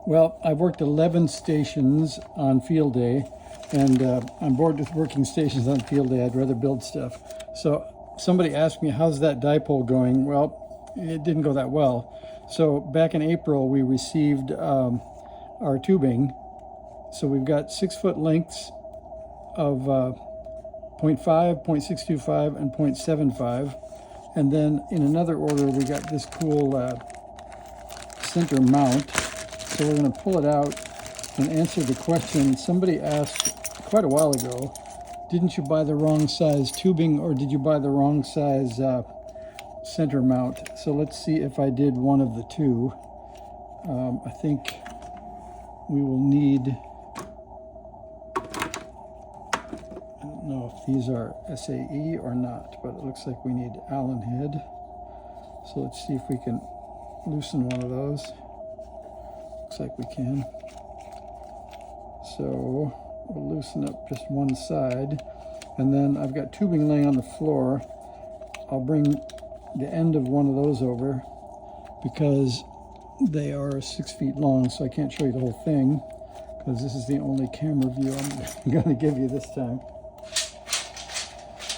Well, I've worked 11 stations on field day, and I'm bored with working stations on field day. I'd rather build stuff. So somebody asked me, how's that dipole going? Well, it didn't go that well. So back in April, we received our tubing. So we've got 6 foot lengths of 0.5, 0.625, and 0.75. And then in another order, we got this cool center mount. So we're going to pull it out and answer the question somebody asked quite a while ago. Didn't you buy the wrong size tubing, or did you buy the wrong size center mount? So let's see if I did one of the two. I think we will need, I don't know if these are SAE or not, but it looks like we need Allen head. So let's see if we can loosen one of those. Looks like we can. So we'll loosen up just one side, and then I've got tubing laying on the floor. I'll bring the end of one of those over because they are 6 feet long, so I can't show you the whole thing because this is the only camera view I'm going to give you this time.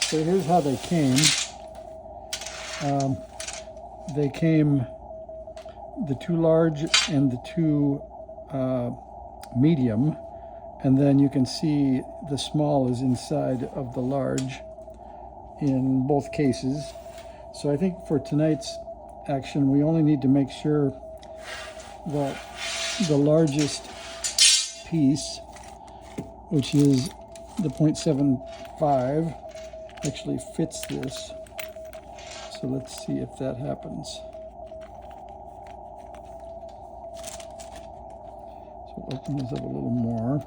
So here's how they came. They came the 2 large and the 2 medium, and then you can see the small is inside of the large in both cases. So I think for tonight's action, we only need to make sure that the largest piece, which is the 0.75, actually fits this. So let's see if that happens. So open this up a little more.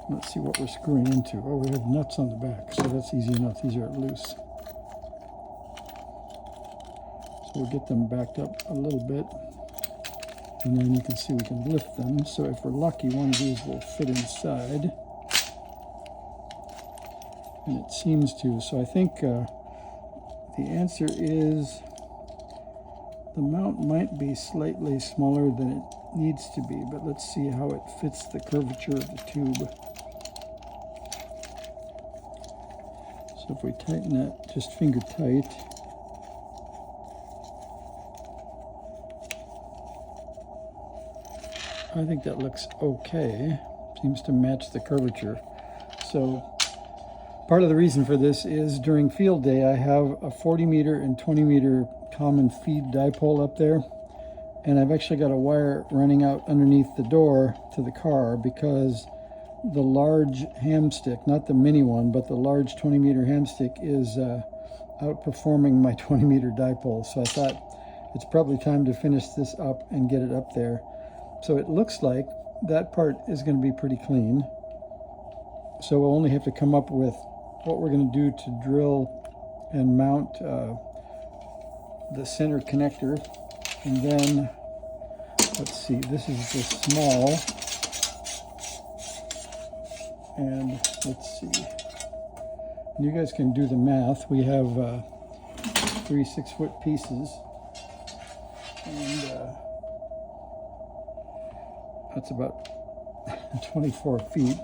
Let's see what we're screwing into. Oh, we have nuts on the back, so that's easy enough. These are loose. So we'll get them backed up a little bit, and then you can see we can lift them. So if we're lucky, one of these will fit inside. And it seems to. So I think the answer is the mount might be slightly smaller than it needs to be, but let's see how it fits the curvature of the tube. So if we tighten that just finger tight, I think that looks okay. Seems to match the curvature. So part of the reason for this is during field day, I have a 40 meter and 20 meter common feed dipole up there. And I've actually got a wire running out underneath the door to the car because the large hamstick, not the mini one, but the large 20 meter hamstick is outperforming my 20 meter dipole. So I thought it's probably time to finish this up and get it up there. So it looks like that part is going to be pretty clean. So we'll only have to come up with what we're going to do to drill and mount the center connector. And then, let's see, this is the small. And let's see, and you guys can do the math. We have 3 6-foot pieces. And that's about 24 feet.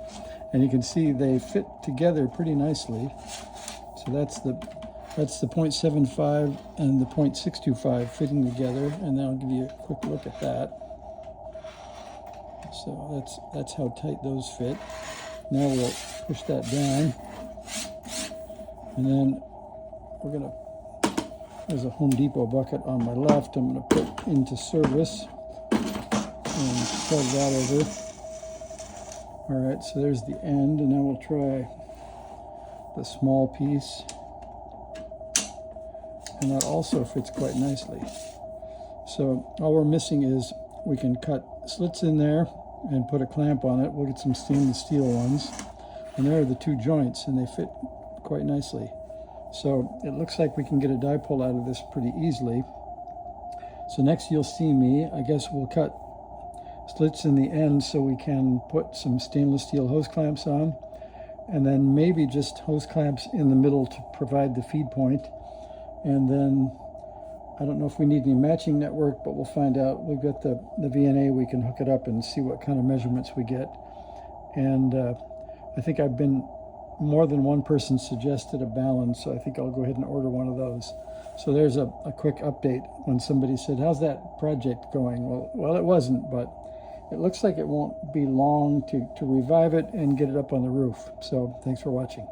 And you can see they fit together pretty nicely. So that's the 0.75 and the 0.625 fitting together, and then I'll give you a quick look at that. So that's how tight those fit. Now we'll push that down, and then we're gonna, there's a Home Depot bucket on my left, I'm gonna put into service and plug that over. All right, so there's the end, and now we'll try the small piece. And that also fits quite nicely. So all we're missing is we can cut slits in there and put a clamp on it. We'll get some stainless steel ones. And there are the 2 joints, and they fit quite nicely. So it looks like we can get a dipole out of this pretty easily. So next you'll see me, I guess we'll cut slits in the end so we can put some stainless steel hose clamps on, and then maybe just hose clamps in the middle to provide the feed point. And then I don't know if we need any matching network, but we'll find out. We've got the VNA, we can hook it up and see what kind of measurements we get. And I think I've been, more than one person suggested a balance, so I think I'll go ahead and order one of those. So there's a quick update when somebody said, how's that project going? Well, it wasn't, but it looks like it won't be long to revive it and get it up on the roof. So thanks for watching.